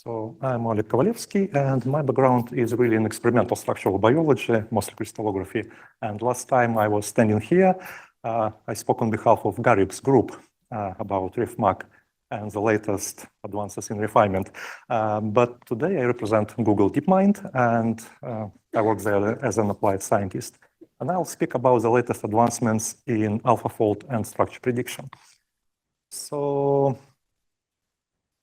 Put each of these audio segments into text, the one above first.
So I'm Oleg Kovalevskiy, and my background is really in experimental structural biology, mostly crystallography. And last time I was standing here, I spoke on behalf of Garib's group about RefMac and the latest advances in refinement. But today I represent Google DeepMind, and I work there as an applied scientist. And I'll speak about the latest advancements in AlphaFold and structure prediction. So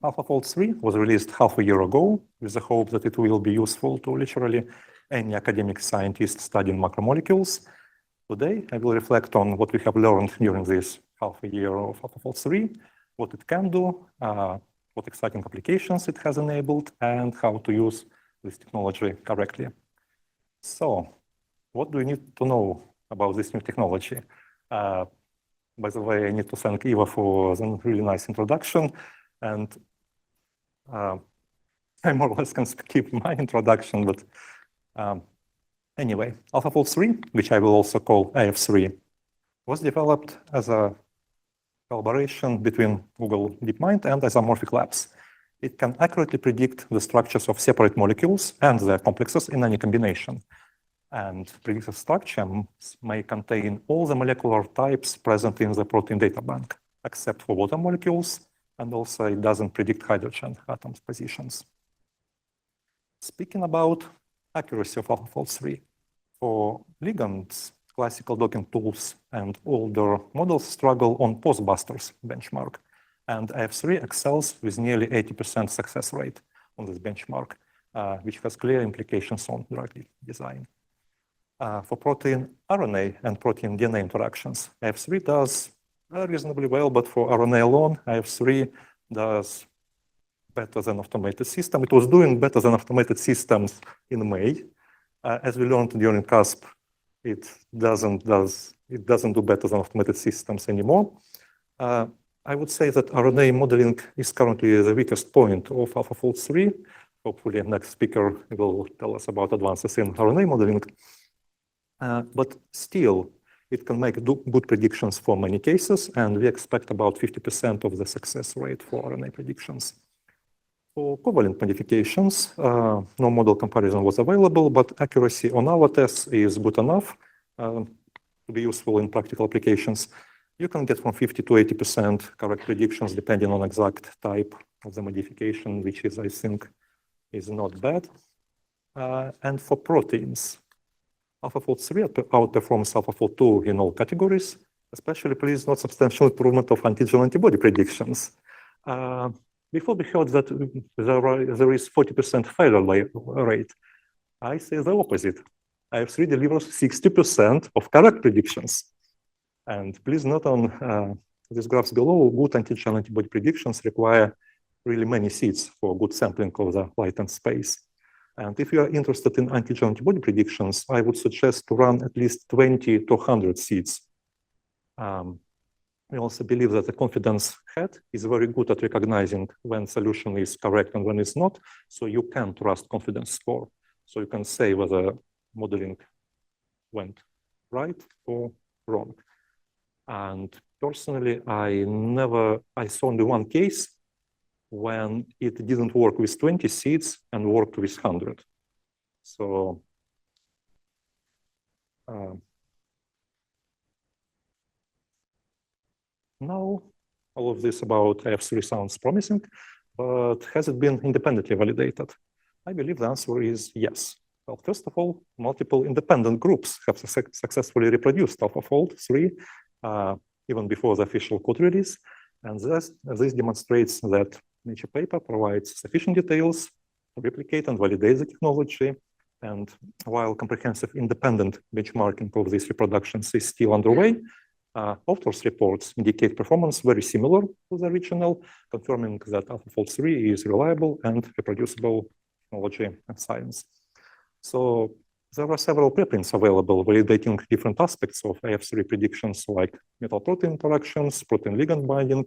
AlphaFold 3 was released half a year ago with the hope that it will be useful to literally any academic scientist studying macromolecules. Today, I will reflect on what we have learned during this half a year of AlphaFold 3, what it can do, what exciting applications it has enabled, and how to use this technology correctly. So, what do we need to know about this new technology? By the way, I need to thank Eva for the really nice introduction. And I more or less can skip my introduction, but anyway, AlphaFold 3, which I will also call AF3, was developed as a collaboration between Google DeepMind and Isomorphic Labs. It can accurately predict the structures of separate molecules and their complexes in any combination. And predicted structure may contain all the molecular types present in the protein data bank, except for water molecules, and also it doesn't predict hydrogen atoms positions. Speaking about accuracy of AlphaFold 3, for ligands, classical docking tools and older models struggle on postbusters benchmark, and AF3 excels with nearly 80% success rate on this benchmark, which has clear implications on drug design. For protein RNA and protein DNA interactions, AF3 does reasonably well, but for RNA alone, AF3 does better than automated system. It was doing better than automated systems in May. As we learned during CASP, it doesn't do better than automated systems anymore. I would say that RNA modeling is currently the weakest point of AlphaFold 3. Hopefully, next speaker will tell us about advances in RNA modeling. But still, it can make good predictions for many cases, and we expect about 50% of the success rate for RNA predictions. For covalent modifications, no model comparison was available, but accuracy on our tests is good enough to be useful in practical applications. You can get from 50 to 80% correct predictions depending on exact type of the modification, which is, I think, is not bad. And for proteins, AlphaFold 3 outperforms AlphaFold 2 in all categories, especially please note substantial improvement of antigen antibody predictions. Before we heard that there is 40% failure rate, I say the opposite. AF3 delivers 60% of correct predictions. And please note on these graphs below, good antigen antibody predictions require really many seeds for good sampling of the latent space. And if you are interested in antigen antibody predictions, I would suggest to run at least 20 to 100 seeds. We also believe that the confidence head is very good at recognizing when solution is correct and when it's not, so you can trust confidence score. So you can say whether modeling went right or wrong. And personally, I saw only one case when it didn't work with 20 seeds and worked with 100. So now all of this about AF3 sounds promising, but has it been independently validated? I believe the answer is yes. Well, first of all, multiple independent groups have successfully reproduced AlphaFold 3 even before the official code release. And this demonstrates that Nature paper provides sufficient details to replicate and validate the technology. And while comprehensive independent benchmarking of these reproductions is still underway, authors' reports indicate performance very similar to the original, confirming that AlphaFold 3 is reliable and reproducible technology and science. So there are several preprints available validating different aspects of AF3 predictions like metal-protein interactions, protein-ligand binding,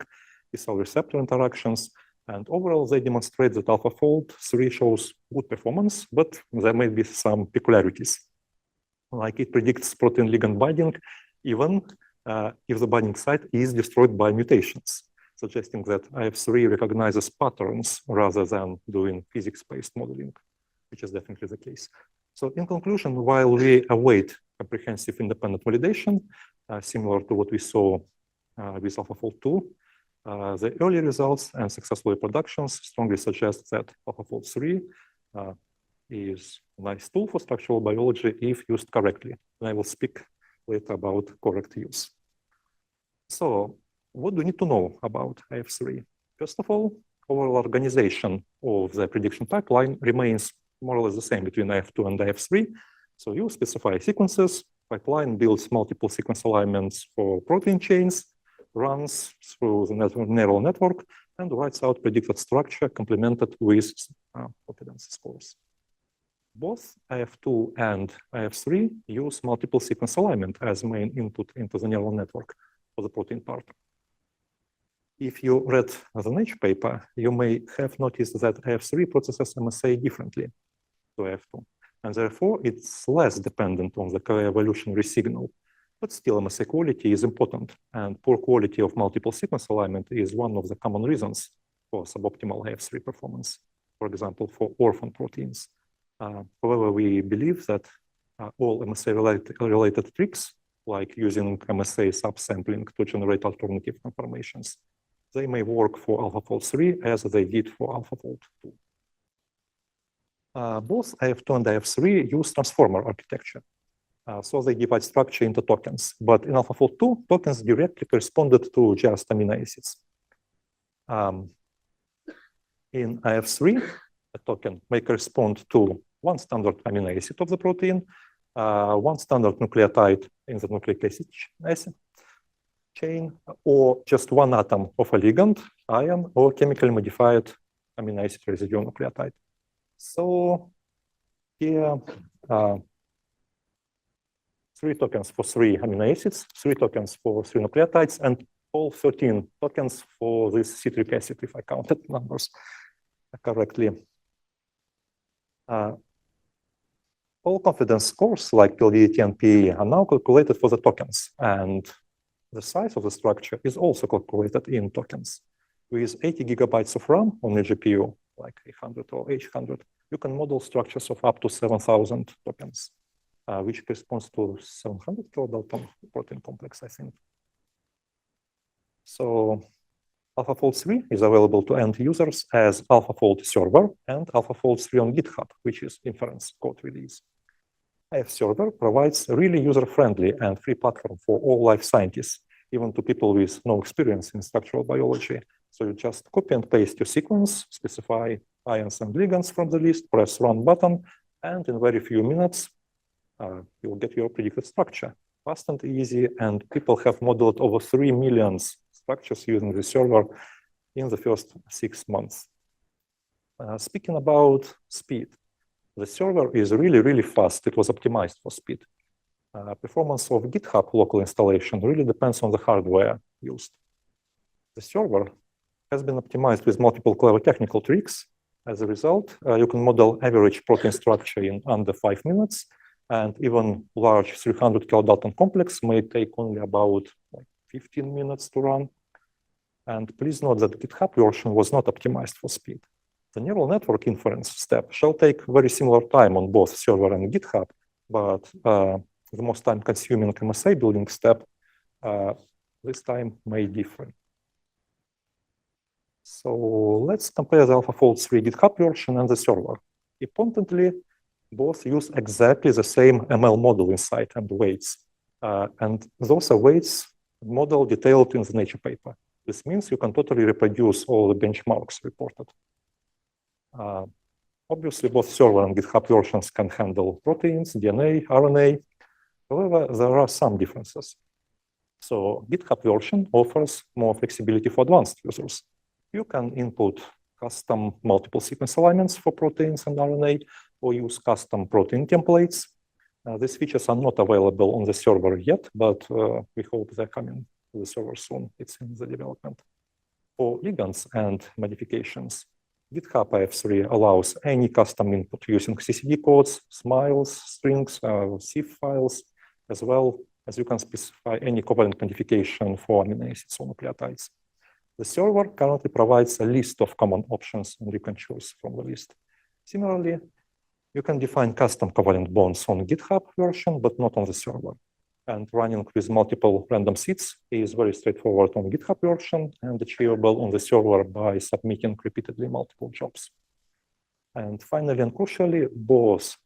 T-cell receptor interactions, and overall they demonstrate that AlphaFold 3 shows good performance, but there may be some peculiarities. Like it predicts protein-ligand binding even if the binding site is destroyed by mutations. suggesting that IF3 recognizes patterns rather than doing physics-based modeling, which is definitely the case. So in conclusion, while we await comprehensive independent validation, similar to what we saw with AlphaFold 2, the early results and successful reproductions strongly suggest that AlphaFold 3 is a nice tool for structural biology if used correctly. And I will speak later about correct use. So what do we need to know about IF3? First of all, overall organization of the prediction pipeline remains more or less the same between IF2 and IF3. So you specify sequences, pipeline builds multiple sequence alignments for protein chains, runs through the neural network, and writes out predicted structure complemented with confidence scores. Both IF2 and IF3 use multiple sequence alignment as main input into the neural network for the protein part. If you read the Nature paper, you may have noticed that IF3 processes MSA differently to IF2, and therefore it's less dependent on the co-evolutionary signal. But still, MSA quality is important, and poor quality of multiple sequence alignment is one of the common reasons for suboptimal IF3 performance, for example, for orphan proteins. However, we believe that all MSA-related tricks, like using MSA subsampling to generate alternative conformations, they may work for AlphaFold 3 as they did for AlphaFold 2. Both IF2 and IF3 use transformer architecture. So they divide structure into tokens. But in AlphaFold 2, tokens directly corresponded to just amino acids. In IF3, a token may correspond to one standard amino acid of the protein, one standard nucleotide in the nucleic acid chain, or just one atom of a ligand, ion, or chemically modified amino acid residual nucleotide. So here, 3 tokens for 3 amino acids, 3 tokens for 3 nucleotides, and all 13 tokens for this citric acid, if I counted numbers correctly. All confidence scores like PLDT and PE are now calculated for the tokens, and the size of the structure is also calculated in tokens. With 80 gigabytes of RAM on a GPU, like 800 or H100, you can model structures of up to 7,000 tokens, which corresponds to 700 kilodalton protein complex, I think. So AlphaFold 3 is available to end users as AlphaFold server and AlphaFold 3 on GitHub, which is inference code release. IF server provides a really user-friendly and free platform for all life scientists, even to people with no experience in structural biology. So you just copy and paste your sequence, specify ions and ligands from the list, press run button, and in very few minutes, you'll get your predicted structure. Fast and easy, and people have modeled over 3 million structures using the server in the first 6 months. Speaking about speed, the server is really, really fast. It was optimized for speed. Performance of GitHub local installation really depends on the hardware used. The server has been optimized with multiple clever technical tricks. As a result, you can model average protein structure in under 5 minutes, and even large 300 kilodalton complex may take only about 15 minutes to run. And please note that the GitHub version was not optimized for speed. The neural network inference step shall take very similar time on both server and GitHub, but the most time-consuming MSA building step, this time may differ. So let's compare the AlphaFold 3 GitHub version and the server. Importantly, both use exactly the same ML model inside and weights. And those are weights model detailed in the Nature paper. This means you can totally reproduce all the benchmarks reported. Obviously, both server and GitHub versions can handle proteins, DNA, RNA. However, there are some differences. So GitHub version offers more flexibility for advanced users. You can input custom multiple sequence alignments for proteins and RNA, or use custom protein templates. These features are not available on the server yet, but we hope they're coming to the server soon. It's in the development. For ligands and modifications, GitHub IF3 allows any custom input using CCD codes, SMILES, strings, CIF files, as well as you can specify any covalent modification for amino acids or nucleotides. The server currently provides a list of common options, and you can choose from the list. Similarly, you can define custom covalent bonds on GitHub version, but not on the server. And running with multiple random seeds is very straightforward on GitHub version and achievable on the server by submitting repeatedly multiple jobs. And finally and crucially, both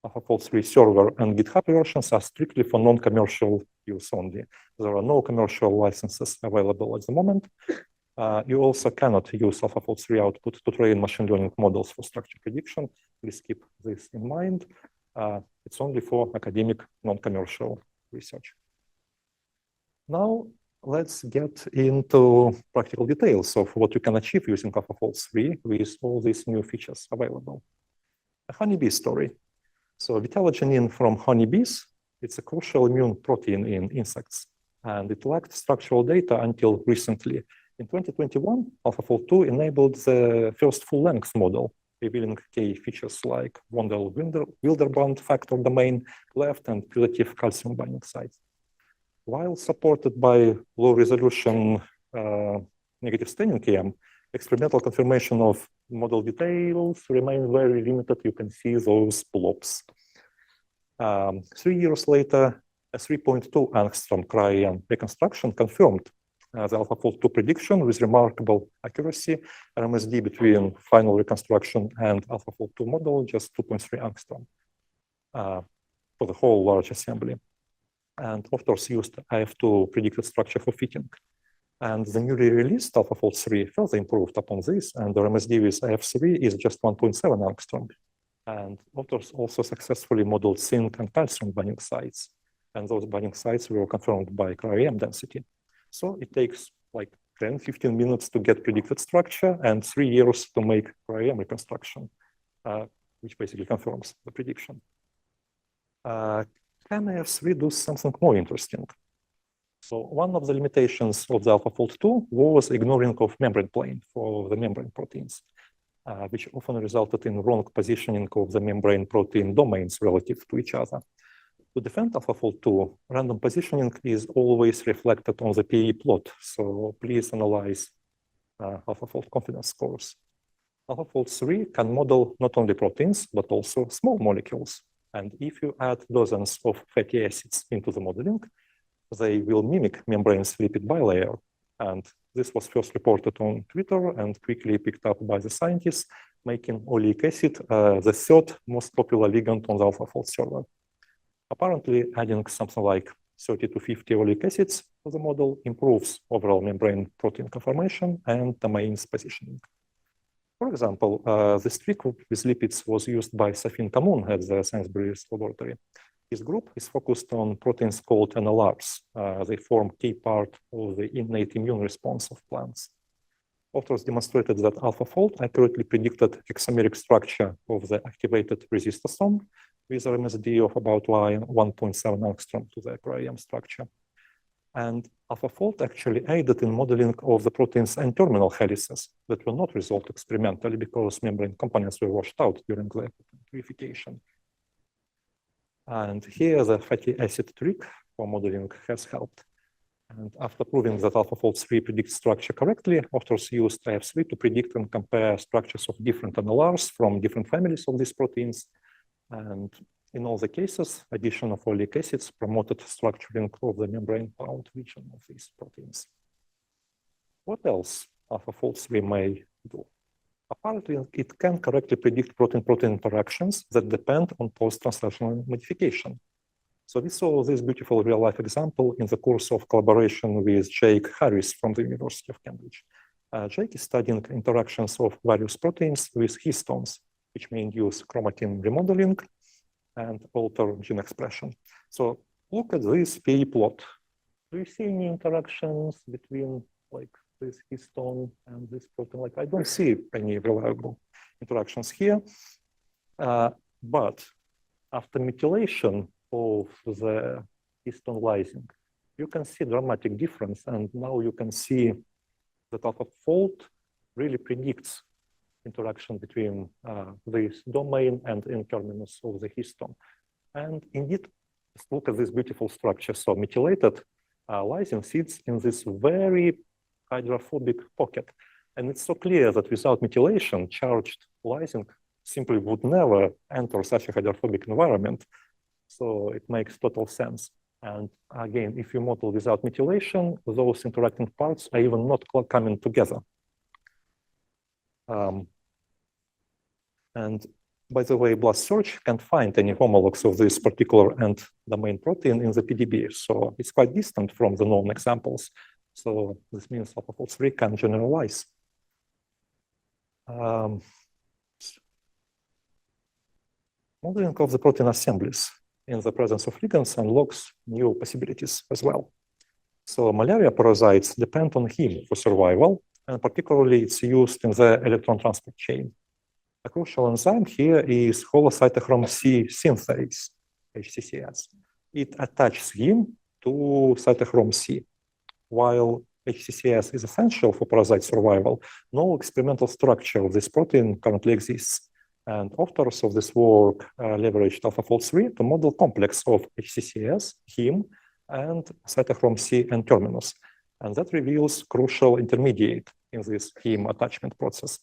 AlphaFold 3 server and GitHub versions are strictly for non-commercial use only. There are no commercial licenses available at the moment. You also cannot use AlphaFold 3 output to train machine learning models for structure prediction. Please keep this in mind. It's only for academic, non-commercial research. Now, let's get into practical details of what you can achieve using AlphaFold 3 with all these new features available. A honeybee story. So vitellogenin from honeybees, it's a crucial immune protein in insects, and it lacked structural data until recently. In 2021, AlphaFold 2 enabled the first full-length model, revealing key features like Wendell-Wilderband factor domain, cleft, and relative calcium binding sites. While supported by low-resolution negative staining EM, experimental confirmation of model details remain very limited. You can see those blobs. 3 years later, a 3.2 angstrom cryo-EM reconstruction confirmed the AlphaFold 2 prediction with remarkable accuracy. RMSD between final reconstruction and AlphaFold 2 model just 2.3 angstrom for the whole large assembly. And authors used IF2 predicted structure for fitting. And the newly released AlphaFold 3 further improved upon this, and the RMSD with IF3 is just 1.7 angstrom. And authors also successfully modeled zinc and calcium binding sites. And those binding sites were confirmed by cryo-EM density. So it takes like 10, 15 minutes to get predicted structure and 3 years to make cryo-EM reconstruction, which basically confirms the prediction. Can IF3 do something more interesting? So one of the limitations of the AlphaFold 2 was ignoring of membrane plane for the membrane proteins, which often resulted in wrong positioning of the membrane protein domains relative to each other. To defend AlphaFold 2, random positioning is always reflected on the PE plot, so please analyze AlphaFold confidence scores. AlphaFold 3 can model not only proteins, but also small molecules. And if you add dozens of fatty acids into the modeling, they will mimic membrane's lipid bilayer. And this was first reported on Twitter and quickly picked up by the scientists, making oleic acid the third most popular ligand on the AlphaFold server. Apparently, adding something like 30 to 50 oleic acids to the model improves overall membrane protein conformation and domains positioning. For example, this trick with lipids was used by Safin Kamoun at the Sainsbury's laboratory. His group is focused on proteins called NLRs. They form key part of the innate immune response of plants. Authors demonstrated that AlphaFold accurately predicted hexameric structure of the activated resistosome with RMSD of about 1.7 angstrom to the cryo-EM structure. And AlphaFold actually aided in modeling of the protein's N-terminal helices that were not resolved experimentally because membrane components were washed out during the purification. And here the fatty acid trick for modeling has helped. And after proving that AlphaFold 3 predicts structure correctly, authors used IF3 to predict and compare structures of different NLRs from different families of these proteins. And in all the cases, addition of oleic acids promoted structuring of the membrane-bound region of these proteins. What else AlphaFold 3 may do? Apparently, it can correctly predict protein-protein interactions that depend on post-translational modification. So we saw this beautiful real-life example in the course of collaboration with Jake Harris from the University of Cambridge. Jake is studying interactions of various proteins with histones, which may induce chromatin remodeling and alter gene expression. So look at this PE plot. Do you see any interactions between like this histone and this protein? Like I don't see any reliable interactions here. But after methylation of the histone lysine, you can see dramatic difference. And now you can see that AlphaFold really predicts interaction between this domain and N-terminus of the histone. And indeed, look at this beautiful structure. So methylated lysine sits in this very hydrophobic pocket. And it's so clear that without methylation, charged lysine simply would never enter such a hydrophobic environment. So it makes total sense. And again, if you model without methylation, those interacting parts are even not coming together. And by the way, blast search can't find any homologs of this particular end domain protein in the PDB. So it's quite distant from the known examples. So this means AlphaFold 3 can generalize. Modeling of the protein assemblies in the presence of ligands unlocks new possibilities as well. So malaria parasites depend on heme for survival, and particularly it's used in the electron transport chain. A crucial enzyme here is holocytochrome C synthase, HCCS. It attaches heme to cytochrome C. While HCCS is essential for parasite survival, no experimental structure of this protein currently exists. And authors of this work leveraged AlphaFold 3 to model complex of HCCS, heme, and cytochrome C and terminus. And that reveals crucial intermediate in this heme attachment process.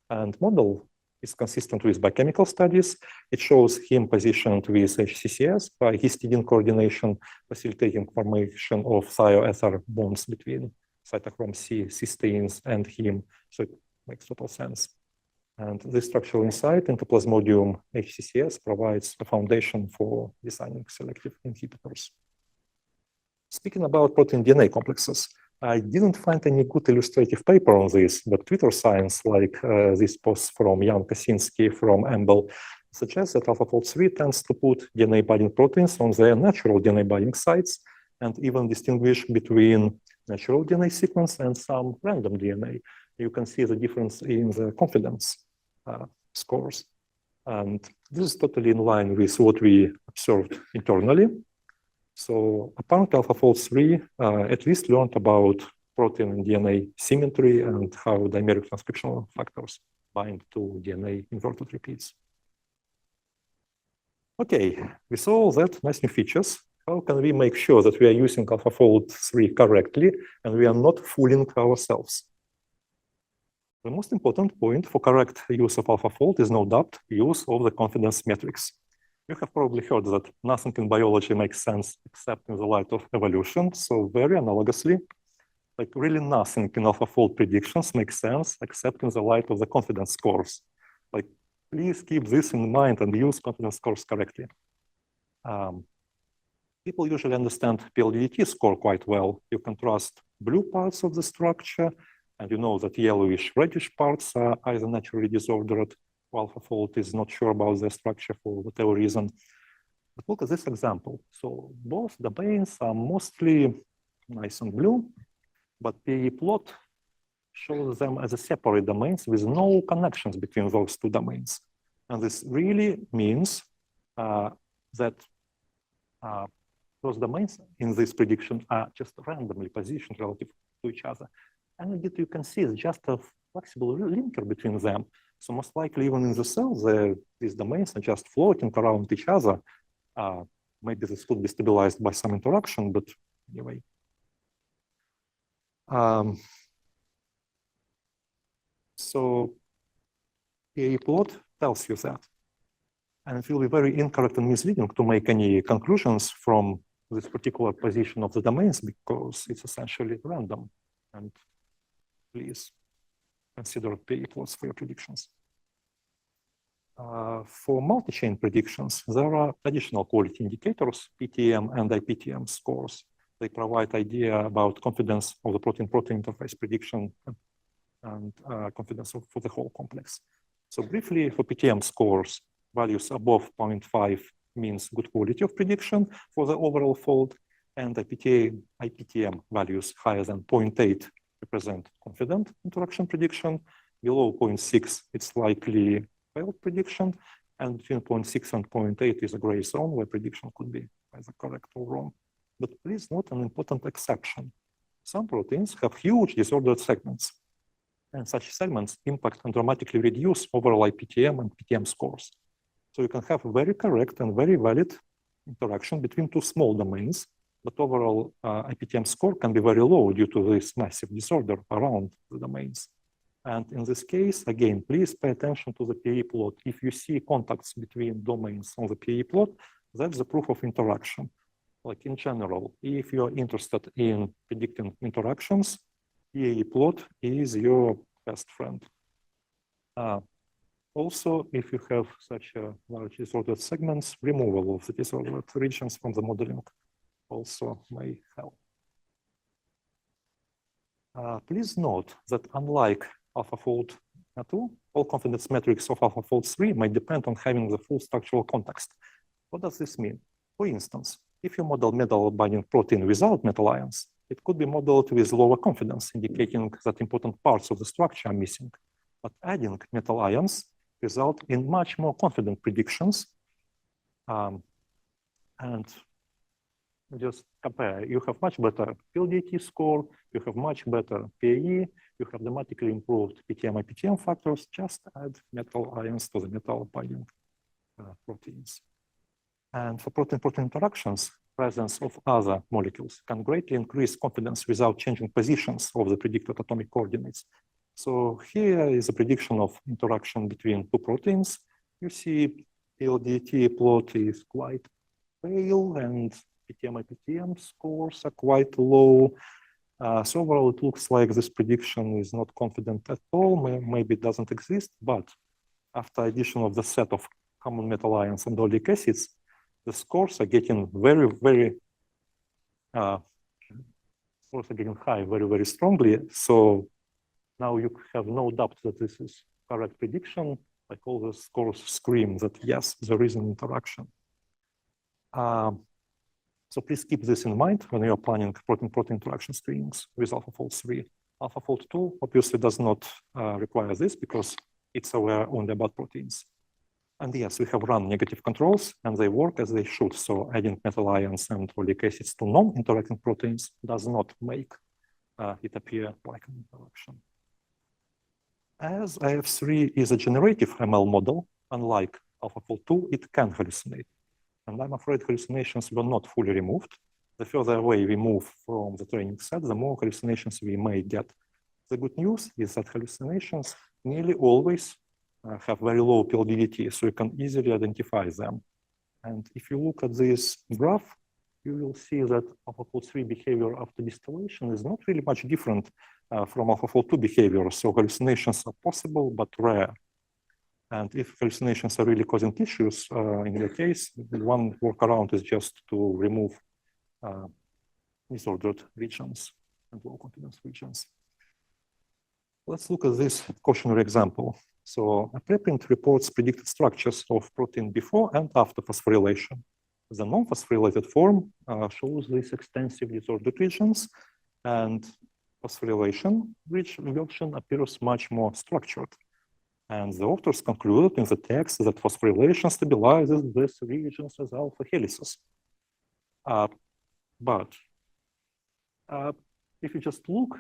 And model is consistent with biochemical studies. It shows heme positioned with HCCS by histidine coordination, facilitating formation of thioether bonds between cytochrome C, cysteines, and heme. So it makes total sense. And this structural insight into Plasmodium HCCS provides a foundation for designing selective inhibitors. Speaking about protein DNA complexes, I didn't find any good illustrative paper on this, but Twitter science, like this post from Jan Kaczynski from Amble, suggests that AlphaFold 3 tends to put DNA binding proteins on their natural DNA binding sites and even distinguish between natural DNA sequence and some random DNA. You can see the difference in the confidence scores. And this is totally in line with what we observed internally. So apparently AlphaFold 3 at least learned about protein and DNA symmetry and how dimeric transcriptional factors bind to DNA inverted repeats. Okay, we saw that nice new features. How can we make sure that we are using AlphaFold 3 correctly and we are not fooling ourselves? The most important point for correct use of AlphaFold is no doubt use of the confidence metrics. You have probably heard that nothing in biology makes sense except in the light of evolution. So very analogously, like really nothing in AlphaFold predictions makes sense except in the light of the confidence scores. Like, please keep this in mind and use confidence scores correctly. People usually understand PLDT score quite well. You can trust blue parts of the structure, and you know that yellowish reddish parts are either naturally disordered. AlphaFold is not sure about their structure for whatever reason. But look at this example. So both domains are mostly nice and blue, but the plot shows them as a separate domains with no connections between those two domains. And this really means that those domains in this prediction are just randomly positioned relative to each other. And indeed, you can see it's just a flexible linker between them. So most likely, even in the cell, these domains are just floating around each other. Maybe this could be stabilized by some interaction, but anyway. So a plot tells you that. And it will be very incorrect and misleading to make any conclusions from this particular position of the domains because it's essentially random. And please consider PE plots for your predictions. For multi-chain predictions, there are additional quality indicators, PTM and IPTM scores. They provide idea about confidence of the protein-protein interface prediction and confidence for the whole complex. So briefly, for PTM scores, values above 0.5 means good quality of prediction for the overall fold, and IPTM values higher than 0.8 represent confident interaction prediction. Below 0.6, it's likely failed prediction, and between 0.6 and 0.8 is a gray zone where prediction could be either correct or wrong. But please note an important exception. Some proteins have huge disordered segments, and such segments impact and dramatically reduce overall IPTM and PTM scores. So you can have a very correct and very valid interaction between two small domains, but overall IPTM score can be very low due to this massive disorder around the domains. And in this case, again, please pay attention to the PE plot. If you see contacts between domains on the PE plot, that's the proof of interaction. Like in general, if you're interested in predicting interactions, PE plot is your best friend. Also, if you have such a large disordered segments, removal of the disordered regions from the modeling also may help. Please note that unlike AlphaFold 2, all confidence metrics of AlphaFold 3 may depend on having the full structural context. What does this mean? For instance, if you model metal binding protein without metal ions, it could be modeled with lower confidence, indicating that important parts of the structure are missing. But adding metal ions result in much more confident predictions. And just compare, you have much better PLDT score, you have much better PAE, you have dramatically improved PTM IPTM factors, just add metal ions to the metal binding proteins. And for protein-protein interactions, presence of other molecules can greatly increase confidence without changing positions of the predicted atomic coordinates. So here is a prediction of interaction between two proteins. You see PLDT plot is quite pale and PTM-IPTM scores are quite low. So overall, it looks like this prediction is not confident at all. Maybe it doesn't exist, but after addition of the set of common metal ions and oleic acids, the scores are getting very high very strongly. So now you have no doubt that this is correct prediction. Like all the scores scream that yes, there is an interaction. So please keep this in mind when you are planning protein-protein interaction screenings with AlphaFold 3. AlphaFold 2 obviously does not require this because it's aware only about proteins. And yes, we have run negative controls and they work as they should. So adding metal ions and oleic acids to non-interacting proteins does not make it appear like an interaction. As AF3 is a generative ML model, unlike AlphaFold 2, it can hallucinate. And I'm afraid hallucinations were not fully removed. The further away we move from the training set, the more hallucinations we may get. The good news is that hallucinations nearly always have very low PLDT, so you can easily identify them. And if you look at this graph, you will see that AlphaFold 3 behavior after distillation is not really much different from AlphaFold 2 behavior. So hallucinations are possible, but rare. And if hallucinations are really causing issues, in the case, one workaround is just to remove disordered regions and low confidence regions. Let's look at this cautionary example. So a preprint reports predicted structures of protein before and after phosphorylation. The non-phosphorylated form shows these extensive disordered regions, and phosphorylation version appears much more structured. And the authors concluded in the text that phosphorylation stabilizes these regions as alpha helices. But if you just look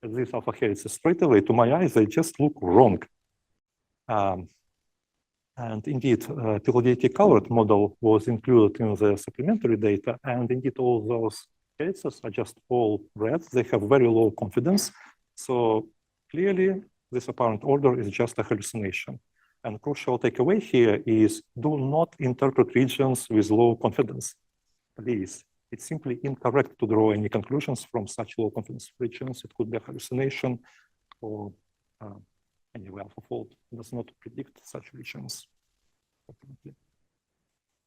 at these alpha helices straight away, to my eyes, they just look wrong. And indeed, PLDT colored model was included in the supplementary data, and indeed all those helices are just all red. They have very low confidence. So clearly, this apparent order is just a hallucination. And crucial takeaway here is do not interpret regions with low confidence. Please, it's simply incorrect to draw any conclusions from such low confidence regions. It could be a hallucination or anyway, AlphaFold does not predict such regions.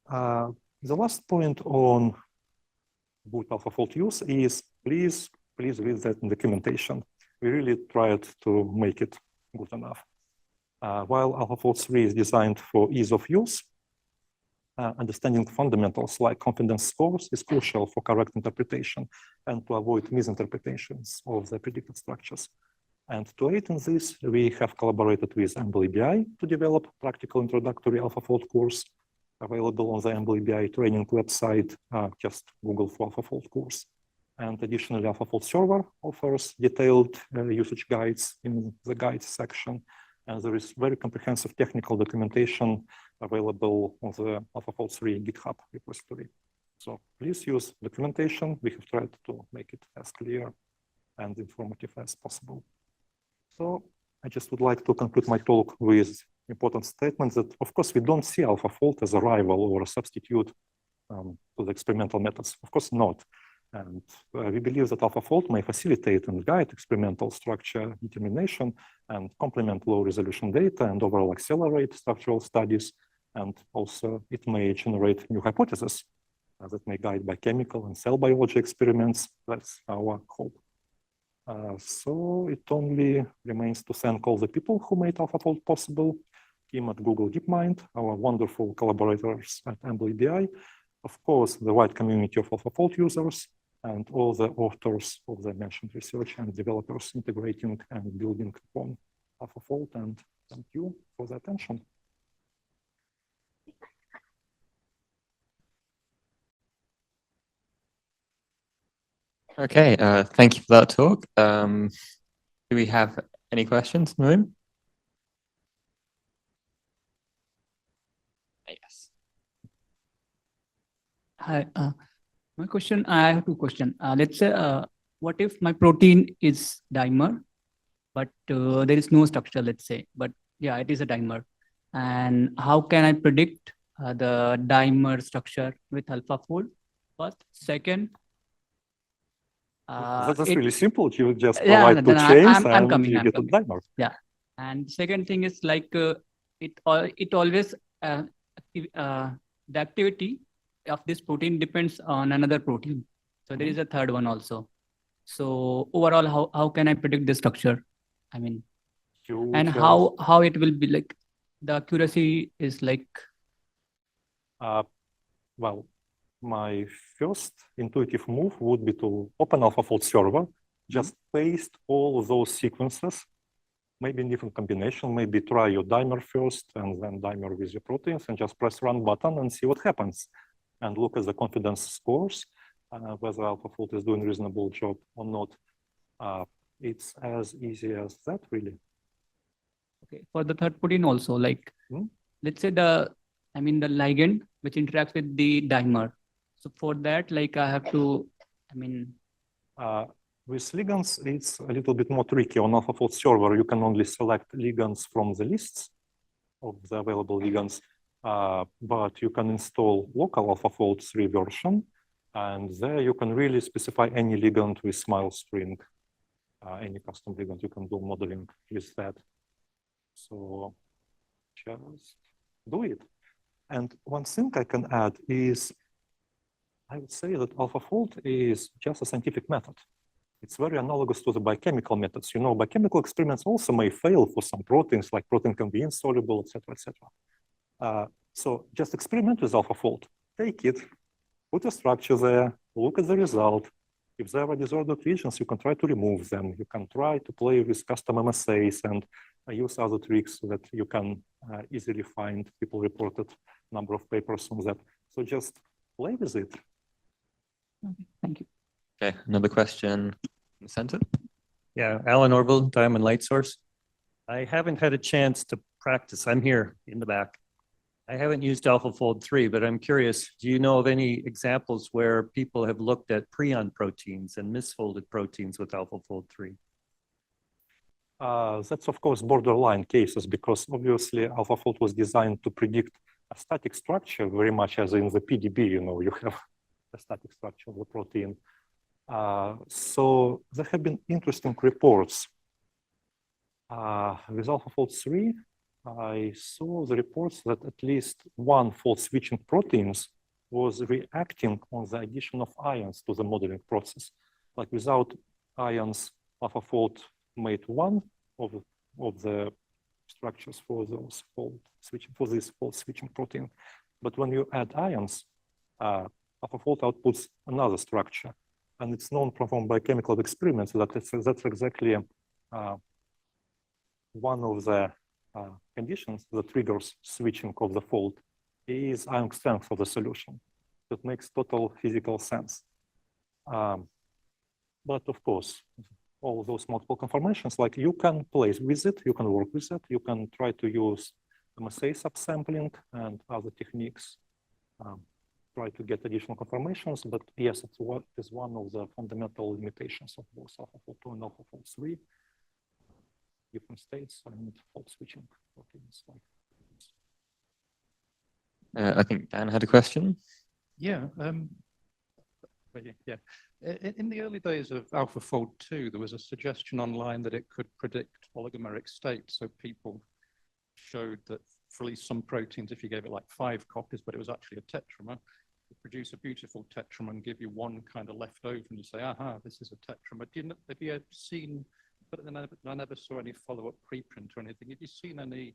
The last point on good AlphaFold use is please read that in documentation. We really tried to make it good enough. While AlphaFold 3 is designed for ease of use, understanding fundamentals like confidence scores is crucial for correct interpretation and to avoid misinterpretations of the predicted structures. And to aid in this, we have collaborated with AmbleEBI to develop practical introductory AlphaFold course available on the AmbleEBI training website. Just Google for AlphaFold course. And additionally, AlphaFold server offers detailed usage guides in the guides section. And there is very comprehensive technical documentation available on the AlphaFold 3 GitHub repository. So please use documentation. We have tried to make it as clear and informative as possible. So I just would like to conclude my talk with important statements that, of course, we don't see AlphaFold as a rival or a substitute to the experimental methods. Of course not. And we believe that AlphaFold may facilitate and guide experimental structure determination and complement low-resolution data and overall accelerate structural studies. And also it may generate new hypotheses that may guide biochemical and cell biology experiments. That's our hope. So it only remains to thank all the people who made AlphaFold possible, team at Google DeepMind, our wonderful collaborators at EBI, of course, the wide community of AlphaFold users, and all the authors of the mentioned research and developers integrating and building upon AlphaFold. And thank you for the attention. Okay, thank you for that talk. Do we have any questions in the room? Yes. Hi, my question, I have two questions. Let's say, what if my protein is dimer, but there is no structure, let's say, but yeah, it is a dimer. And how can I predict the dimer structure with AlphaFold? First, second, that's really simple. You just provide two chains and you get a dimer. Yeah. And second thing is like it always the activity of this protein depends on another protein. So there is a third one also. So overall, how can I predict the structure? I mean, and how it will be like the accuracy is like. Well, my first intuitive move would be to open AlphaFold server, just paste all of those sequences, maybe in different combination, maybe try your dimer first and then dimer with your proteins and just press run button and see what happens. And look at the confidence scores, whether AlphaFold is doing a reasonable job or not. It's as easy as that, really. Okay, for the third protein also, like, let's say the ligand which interacts with the dimer. So for that, like I have to, with ligands, it's a little bit more tricky. On AlphaFold server, you can only select ligands from the lists of the available ligands, but you can install local AlphaFold 3 version, and there you can really specify any ligand with smile string, any custom ligand. You can do modeling with that. So just do it. And one thing I can add is, I would say that AlphaFold is just a scientific method. It's very analogous to the biochemical methods. You know, biochemical experiments also may fail for some proteins, like protein can be insoluble, etc., etc. So just experiment with AlphaFold. Take it, put a structure there, look at the result. If there are disordered regions, you can try to remove them. You can try to play with custom MSAs and use other tricks so that you can easily find people reported number of papers on that. So just play with it. Okay, thank you. Okay, another question in the center. Yeah, Alan Orville, Diamond Light Source. I haven't had a chance to practice. I'm here in the back. I haven't used AlphaFold 3, but I'm curious, do you know of any examples where people have looked at prion proteins and misfolded proteins with AlphaFold 3? That's, of course, borderline cases, because obviously AlphaFold was designed to predict a static structure, very much as in the PDB, you know, you have a static structure of the protein. So there have been interesting reports. With AlphaFold 3, I saw the reports that at least one fold switching proteins was reacting on the addition of ions to the modeling process. Like without ions, AlphaFold made one of the structures for those fold switching, for this fold switching protein. But when you add ions, AlphaFold outputs another structure. And it's known from biochemical experiments that that's exactly one of the conditions that triggers switching of the fold is ion strength of the solution. That makes total physical sense. But of course, all those multiple conformations, like you can play with it, you can work with it, you can try to use MSA subsampling and other techniques try to get additional confirmations, but yes, it's what is one of the fundamental limitations of both AlphaFold 2 and AlphaFold 3. Different states and fault switching proteins. I think Dan had a question. Yeah. Yeah. In the early days of AlphaFold 2, there was a suggestion online that it could predict oligomeric states. So people showed that for at least some proteins, if you gave it like 5 copies, but it was actually a tetramer, it would produce a beautiful tetramer and give you one kind of left over, and you say, aha, this is a tetramer. Have you ever seen, but then I never saw any follow-up preprint or anything. Have you seen any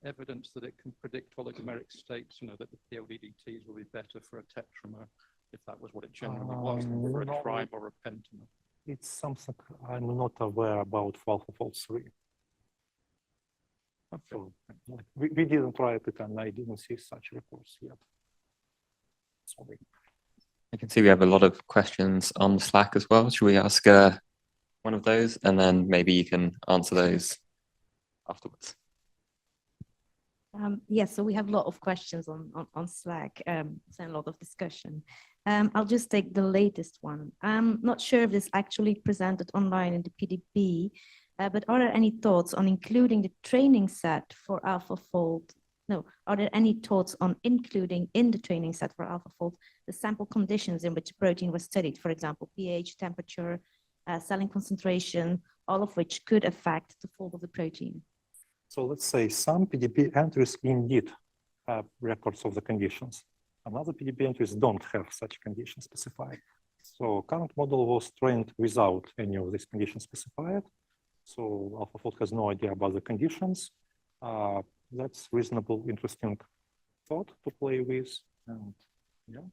evidence that it can predict oligomeric states, you know, that the PLDDTs will be better for a tetramer, if that was what it generally was, than for a no. trimer or a pentamer? It's something I'm not aware about for AlphaFold 3. So, we didn't try it and I didn't see such reports yet. Sorry. I can see we have a lot of questions on Slack as well. Should we ask one of those, and then maybe you can answer those afterwards? Yes, so we have a lot of questions on Slack, and a lot of discussion. I'll just take the latest one. I'm not sure if this actually presented online in the PDB, but are there any thoughts on including the training set for AlphaFold? No, are there any thoughts on including in the training set for AlphaFold the sample conditions in which the protein was studied, for example, pH, temperature, saline concentration, all of which could affect the fold of the protein? So let's say some PDB entries indeed have records of the conditions. Another PDB entries don't have such conditions specified. So current model was trained without any of these conditions specified. So AlphaFold has no idea about the conditions. That's reasonable, interesting thought to play with. And yeah,